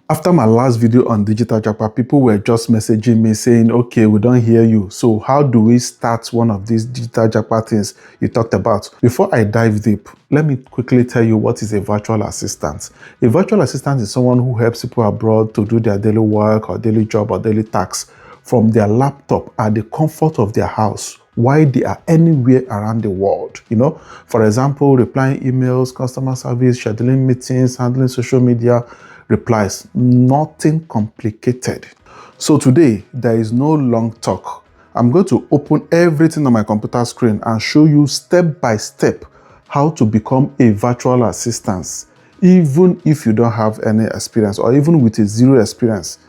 After my last video on Digital Japa, people were just messaging me saying, okay, we don't hear you. So how do we start one of these Digital Japa things you talked about? Before I dive deep, let me quickly tell you what is a virtual assistant. A virtual assistant is someone who helps people abroad to do their daily work or daily job or daily tasks from their laptop at the comfort of their house while they are anywhere around the world. For example, replying emails, customer service, scheduling meetings, handling social media replies. Nothing complicated. So today, there is no long talk. I'm going to open everything on my computer screen and show you step by step how to become a virtual assistant, even if you don't have any experience or even with a zero experience.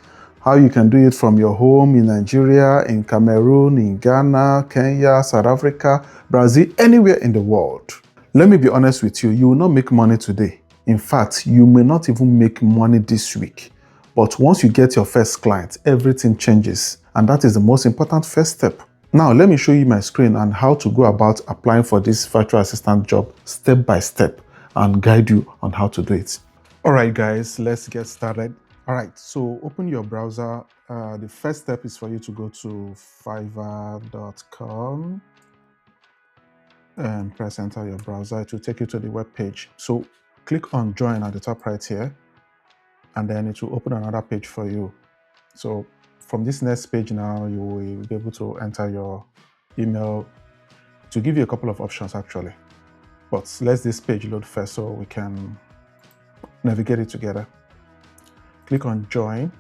How you can do it from your home in Nigeria, in Cameroon, in Ghana, Kenya, South Africa, Brazil, anywhere in the world. Let me be honest with you, you will not make money today. In fact, you may not even make money this week. But once you get your first client, everything changes. And that is the most important first step. Now, let me show you my screen and how to go about applying for this virtual assistant job step by step and guide you on how to do it. All right, guys, let's get started. All right, so open your browser. The first step is for you to go to fiverr.com and press enter your browser. It will take you to the web page. So click on join at the top right here, and then it will open another page for you. So from this next page now, you will be able to enter your email to give you a couple of options actually. But let this page load first so we can navigate it together. Click on join.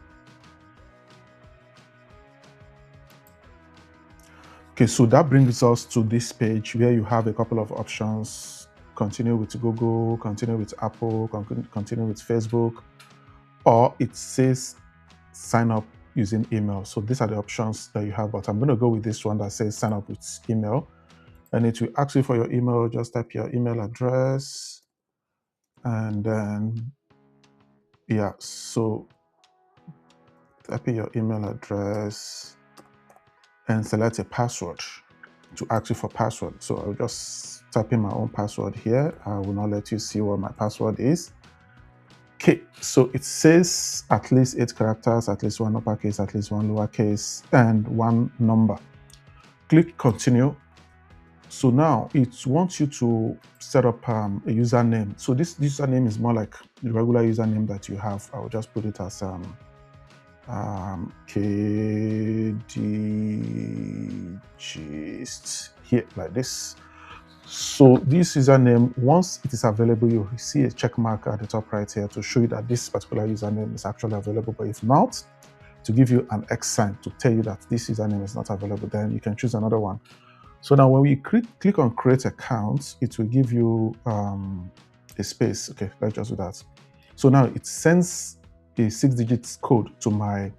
Okay, so that brings us to this page where you have a couple of options. Continue with Google, continue with Apple, continue with Facebook, or it says sign up using email. So these are the options that you have, but I'm going to go with this one that says sign up with email. And it will ask you for your email. Just type your email address. And then, yeah, so type in your email address and select a password to ask you for password. So I'll just type in my own password here. I will not let you see what my password is. Okay, so it says at least 8 characters, at least 1 uppercase, at least 1 lowercase, and 1 number. Click continue. So now it wants you to set up a username. So this username is more like the regular username that you have. I'll just put it as KDGist here like this. So this username, once it is available, you see a check mark at the top right here to show you that this particular username is actually available. But if not, to give you an X sign to tell you that this username is not available, then you can choose another one. So now when we click on create account, it will give you a space. Okay, let's just do that. So now it sends a 6-digit code to my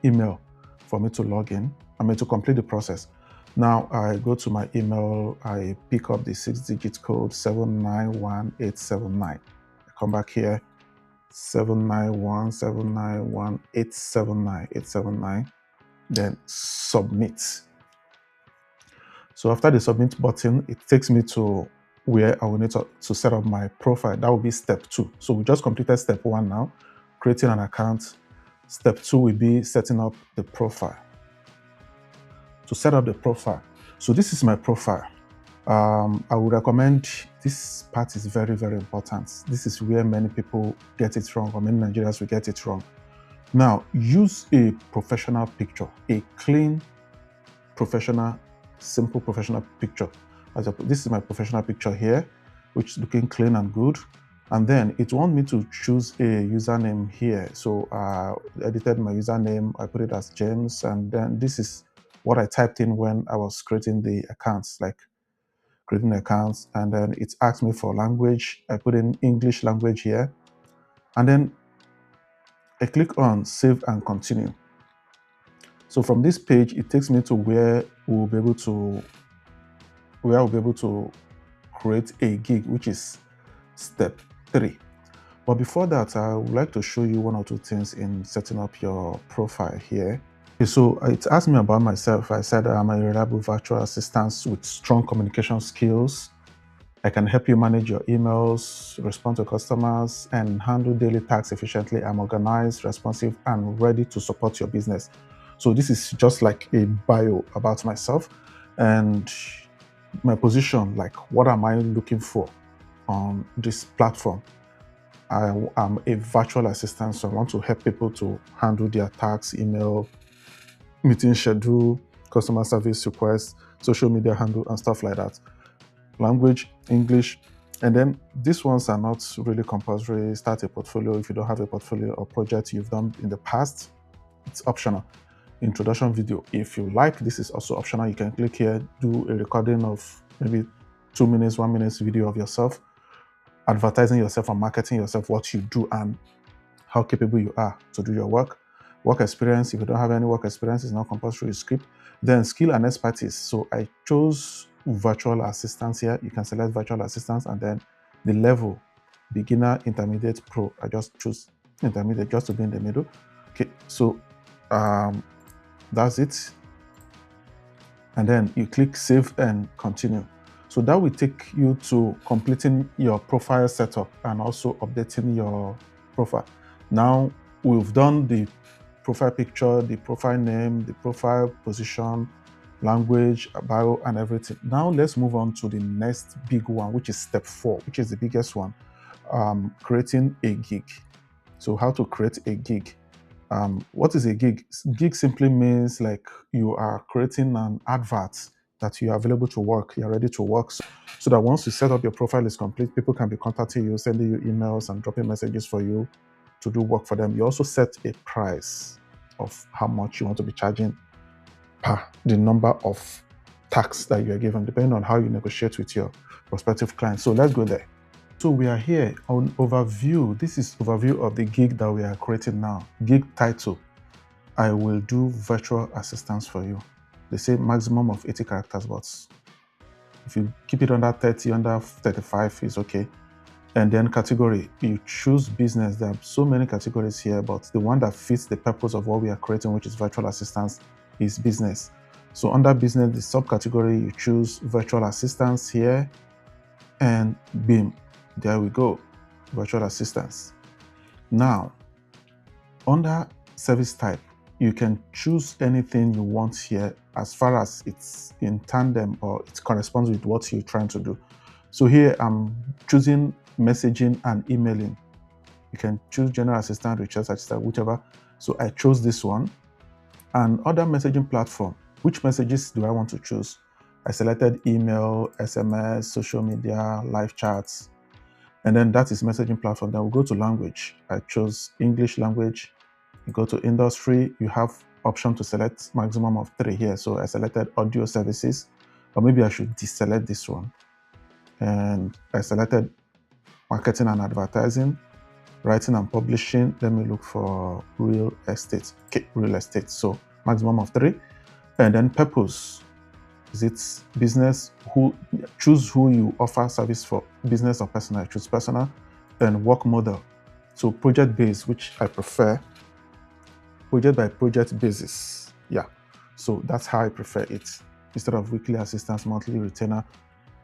email for me to log in. To complete the process. Now I go to my email, I pick up the 6-digit code 791879. I come back here, 791791879, then submit. So after the submit button, it takes me to where I will need to set up my profile. That will be step 2. So we just completed step 1 now, creating an account. Step 2 will be setting up the profile. To set up the profile. So this is my profile. I would recommend, this part is very, very important. This is where many people get it wrong, or many Nigerians will get it wrong. Now, use a professional picture, a clean, professional, simple professional picture. This is my professional picture here, which is looking clean and good. And then it wants me to choose a username here. So I edited my username, I put it as James, and then this is what I typed in when I was creating the accounts, like creating accounts. And then it asked me for language. I put in English language here. And then I click on save and continue. So from this page, it takes me to where we'll be able to create a gig, which is step 3. But before that, I would like to show you 1 or 2 things in setting up your profile here. Okay, so it asked me about myself. I said I'm a reliable virtual assistant with strong communication skills. I can help you manage your emails, respond to customers, and handle daily tasks efficiently. I'm organized, responsive, and ready to support your business. So this is just like a bio about myself and my position, like what am I looking for on this platform. I am a virtual assistant, so I want to help people to handle their tasks, email, meeting schedule, customer service requests, social media handle, and stuff like that. Language, English, and then these ones are not really compulsory. Start a portfolio if you don't have a portfolio or project you've done in the past. It's optional. Introduction video, if you like, this is also optional. You can click here, do a recording of maybe 2 minutes, 1 minute video of yourself, advertising yourself and marketing yourself, what you do and how capable you are to do your work. Work experience, if you don't have any work experience, it's not compulsory. Script. Then skill and expertise. So I chose virtual assistants here. You can select virtual assistants and then the level, beginner, intermediate, pro. I just choose intermediate just to be in the middle. Okay, so that's it. And then you click save and continue. So that will take you to completing your profile setup and also updating your profile. Now we've done the profile picture, the profile name, the profile position, language, bio, and everything. Now let's move on to the next big one, which is step 4, which is the biggest one, creating a gig. So how to create a gig. What is a gig? Gig simply means like you are creating an advert that you are available to work, you're ready to work. So that once you set up your profile is complete, people can be contacting you, sending you emails and dropping messages for you to do work for them. You also set a price of how much you want to be charging per the number of tasks that you are given, depending on how you negotiate with your prospective clients. So let's go there. So we are here on overview. This is overview of the gig that we are creating now. Gig title, I will do virtual assistance for you. They say maximum of 80 characters, but if you keep it under 30, under 35 is okay. And then category, you choose business. There are so many categories here, but the one that fits the purpose of what we are creating, which is virtual assistance, is business. So under business, the subcategory, you choose virtual assistance here and BIM. There we go, virtual assistance. Now, under service type, you can choose anything you want here as far as it's in tandem or it corresponds with what you're trying to do. So here I'm choosing messaging and emailing. You can choose general assistant, recharge assistant, whichever. So I chose this one. And other messaging platform, which messages do I want to choose? I selected email, SMS, social media, live chats, and then that is messaging platform. Then we'll go to language. I chose English language. You go to industry, you have option to select maximum of 3 here. So I selected audio services, or maybe I should deselect this one. And I selected marketing and advertising, writing and publishing. Let me look for real estate. Okay, real estate. So maximum of 3. And then purpose. Is it business? Choose who you offer service for, business or personal. I choose personal. Then work model. So project based, which I prefer. Project by project basis. Yeah. So that's how I prefer it. Instead of weekly assistance, monthly retainer,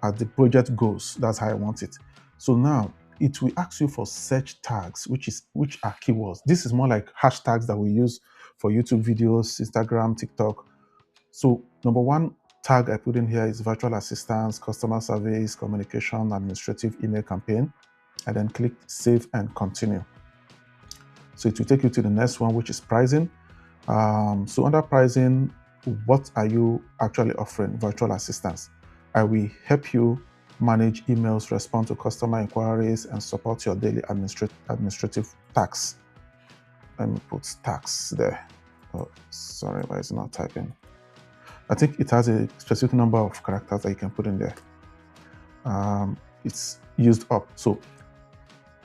as the project goes, that's how I want it. So now it will ask you for search tags, which are keywords. This is more like hashtags that we use for YouTube videos, Instagram, TikTok. So number 1 tag I put in here is virtual assistance, customer service, communication, administrative, email campaign, and then click save and continue. So it will take you to the next one, which is pricing. So under pricing, what are you actually offering? Virtual assistance. I will help you manage emails, respond to customer inquiries, and support your daily administrative tasks. Let me put tasks there. Oh, sorry, why is it not typing? I think it has a specific number of characters that you can put in there. It's used up. So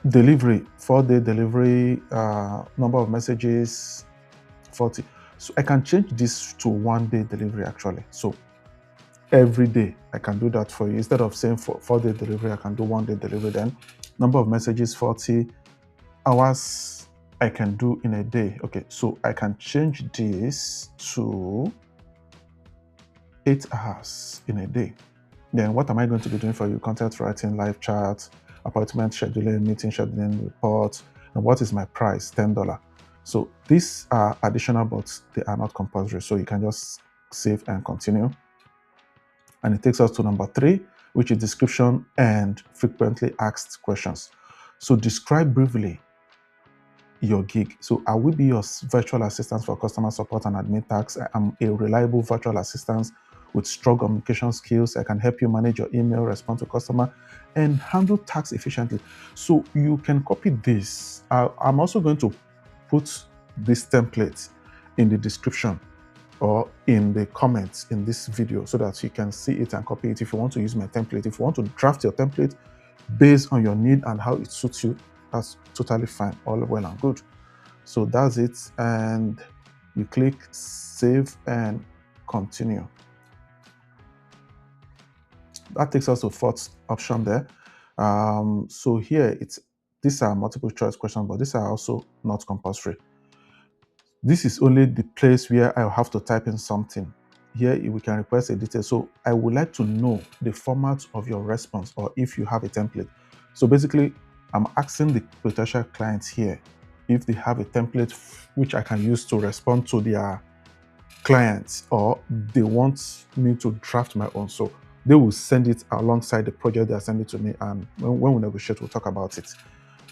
delivery, 4-day delivery, number of messages, 40. So I can change this to 1-day delivery actually. So every day I can do that for you. Instead of saying 4-day delivery, I can do 1-day delivery. Then number of messages, 40 hours I can do in a day. Okay, so I can change this to 8 hours in a day. Then what am I going to be doing for you? Content writing, live chat, appointment scheduling, meeting scheduling, reports. And what is my price? $10. So these are additional, but they are not compulsory. So you can just save and continue. And it takes us to number 3, which is description and frequently asked questions. So describe briefly your gig. So I will be your virtual assistant for customer support and admin tasks. I'm a reliable virtual assistant with strong communication skills. I can help you manage your email, respond to customer, and handle tasks efficiently. So you can copy this. I'm also going to put this template in the description or in the comments in this video so that you can see it and copy it if you want to use my template. If you want to draft your template based on your need and how it suits you, that's totally fine, all well and good. So that's it, and you click save and continue. That takes us to 4th option there. So here these are multiple choice questions, but these are also not compulsory. This is only the place where I'll have to type in something. Here we can request a detail. So I would like to know the format of your response, or if you have a template. So basically, I'm asking the potential clients here if they have a template which I can use to respond to their clients, or they want me to draft my own. So they will send it alongside the project they are sending to me, and when we negotiate, we'll talk about it.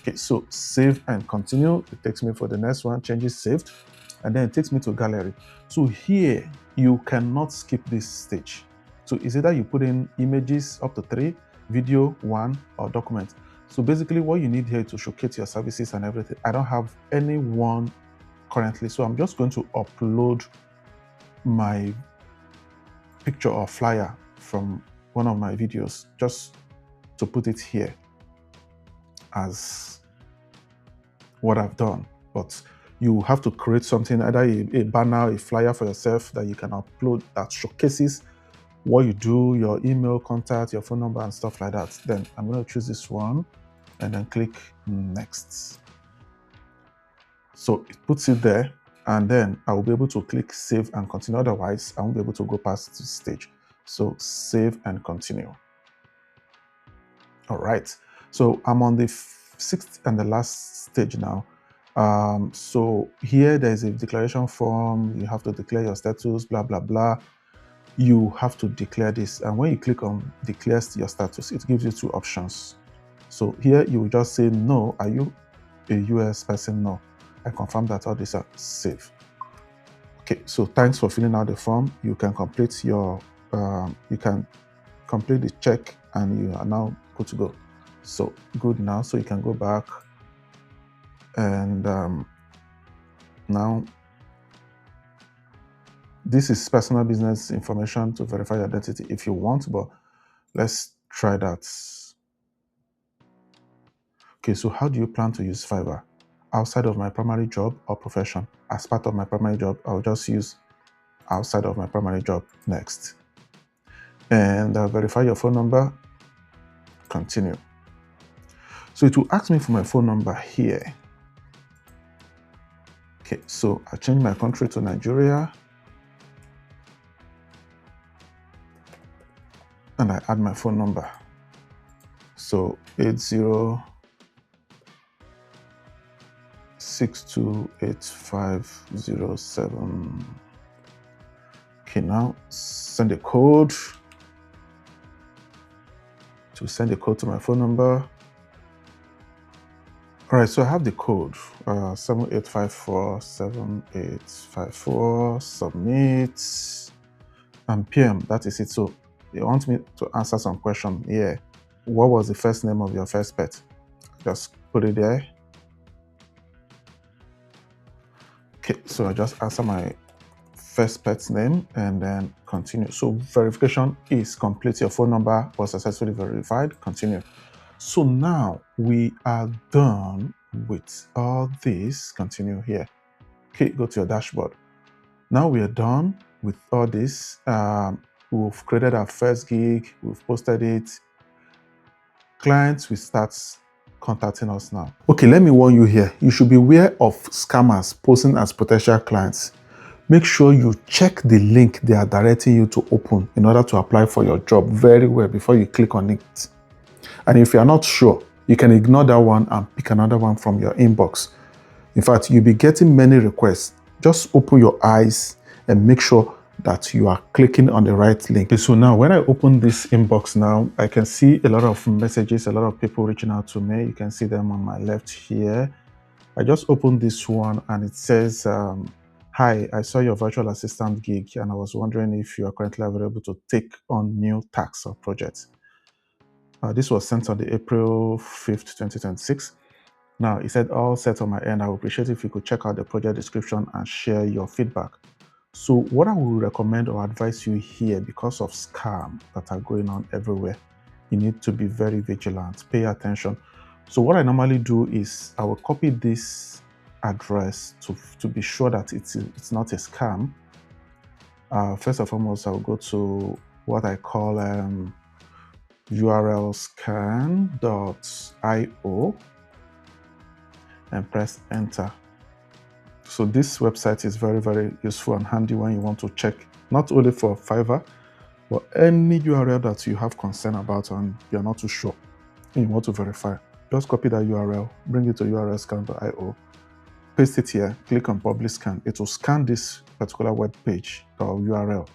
Okay, so save and continue. It takes me for the next one, changes saved, and then it takes me to gallery. So here, you cannot skip this stage. So it's either you put in images up to 3, video 1, or document. So basically what you need here to showcase your services and everything. I don't have any one currently, so I'm just going to upload my picture or flyer from one of my videos just to put it here as what I've done. But you have to create something, either a banner, a flyer for yourself that you can upload that showcases what you do, your email, contact, your phone number, and stuff like that. Then I'm going to choose this one and then click next. So it puts it there, and then I will be able to click save and continue. Otherwise, I won't be able to go past this stage. So save and continue. All right. So I'm on the 6th and the last stage now. So here there's a declaration form. You have to declare your status, blah, blah, blah. You have to declare this. And when you click on declare your status, it gives you 2 options. So here you will just say, no, are you a US person? No. I confirm that all these are safe. Okay, so thanks for filling out the form. You can complete your, complete the check, and you are now good to go. So good now. So you can go back, and now this is personal business information to verify your identity if you want, but let's try that. Okay, so how do you plan to use Fiverr? Outside of my primary job or profession? As part of my primary job, I'll just use outside of my primary job next. And verify your phone number, continue. So it will ask me for my phone number here. Okay, so I change my country to Nigeria, and I add my phone number. So 80628507. Okay, now send a code. To send a code to my phone number. All right, so I have the code 78547854. Submit and PM. That is it. So they want me to answer some question here. What was the first name of your first pet? Just put it there. Okay, so I just answer my first pet's name and then continue. So verification is complete. Your phone number was successfully verified. Continue. So now we are done with all this. Continue here. Okay, go to your dashboard. Now we are done with all this. We've created our first gig. We've posted it. Clients will start contacting us now. Okay, let me warn you here. You should be aware of scammers posing as potential clients. make sure you check the link they are directing you to open in order to apply for your job very well before you click on it. And if you are not sure, you can ignore that one and pick another one from your inbox. In fact, you'll be getting many requests. Just open your eyes and make sure that you are clicking on the right link. Okay, so now when I open this inbox now, I can see a lot of messages, a lot of people reaching out to me. You can see them on my left here. I just opened this one and it says, hi, I saw your virtual assistant gig and I was wondering if you are currently available to take on new tasks or projects. This was sent on the April 5th, 2026. Now, it said, all set on my end. I would appreciate if you could check out the project description and share your feedback. So what I would recommend or advise you here, because of scams that are going on everywhere, you need to be very vigilant, pay attention. So what I normally do is I will copy this address to be sure that it's not a scam. First and foremost, I will go to what I call urlscan.io and press enter. So this website is very, very useful and handy when you want to check not only for Fiverr, but any URL that you have concern about and you're not too sure and you want to verify. Just copy that URL, bring it to urlscan.io, paste it here, click on publish scan. It will scan this particular web page or URL.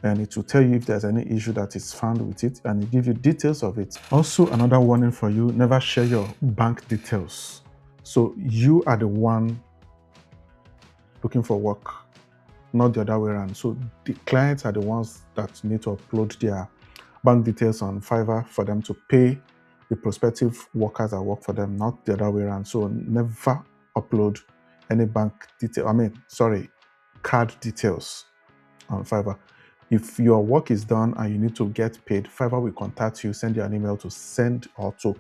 And it will tell you if there's any issue that is found with it, and it gives you details of it. Also, another warning for you, never share your bank details. So you are the one looking for work, not the other way around. So the clients are the ones that need to upload their bank details on Fiverr for them to pay the prospective workers that work for them, not the other way around. So never upload any bank detail, card details on Fiverr. If your work is done and you need to get paid, Fiverr will contact you, send you an email to send or to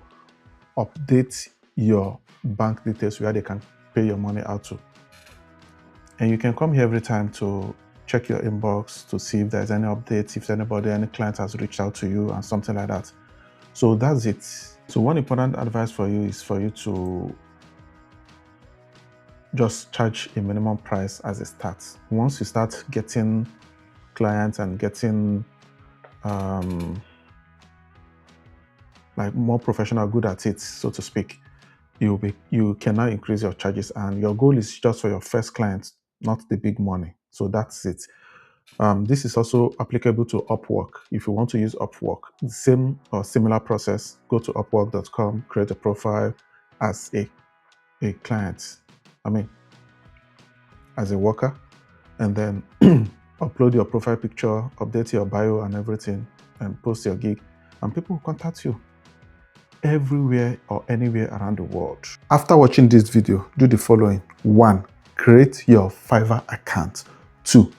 update your bank details where they can pay your money out to. And you can come here every time to check your inbox to see if there's any updates, if any client has reached out to you and something like that. So that's it. So one important advice for you is for you to just charge a minimum price as a start. Once you start getting clients and getting like more professional, good at it, so to speak, you can now increase your charges, and your goal is just for your first client, not the big money. So that's it. This is also applicable to Upwork. If you want to use Upwork, the same or similar process, go to upwork.com, create a profile as a client, as a worker, and then upload your profile picture, update your bio and everything, and post your gig, and people will contact you everywhere or anywhere around the world. After watching this video, do the following. 1, create your Fiverr account. 2,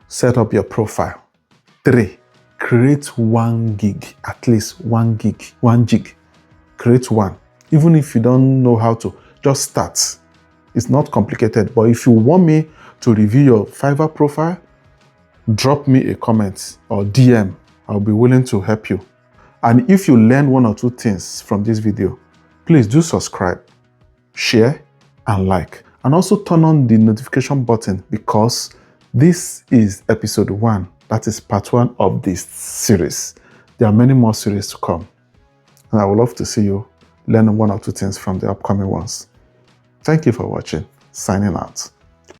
set up your profile. 3, create 1 gig, at least 1 gig. Create 1. Even if you don't know how to, just start. It's not complicated, but if you want me to review your Fiverr profile, drop me a comment or DM. I'll be willing to help you. And if you learn 1 or 2 things from this video, please do subscribe, share, and like. And also turn on the notification button, because this is episode 1. That is part 1 of this series. There are many more series to come. And I would love to see you learn 1 or 2 things from the upcoming ones. Thank you for watching. Signing out.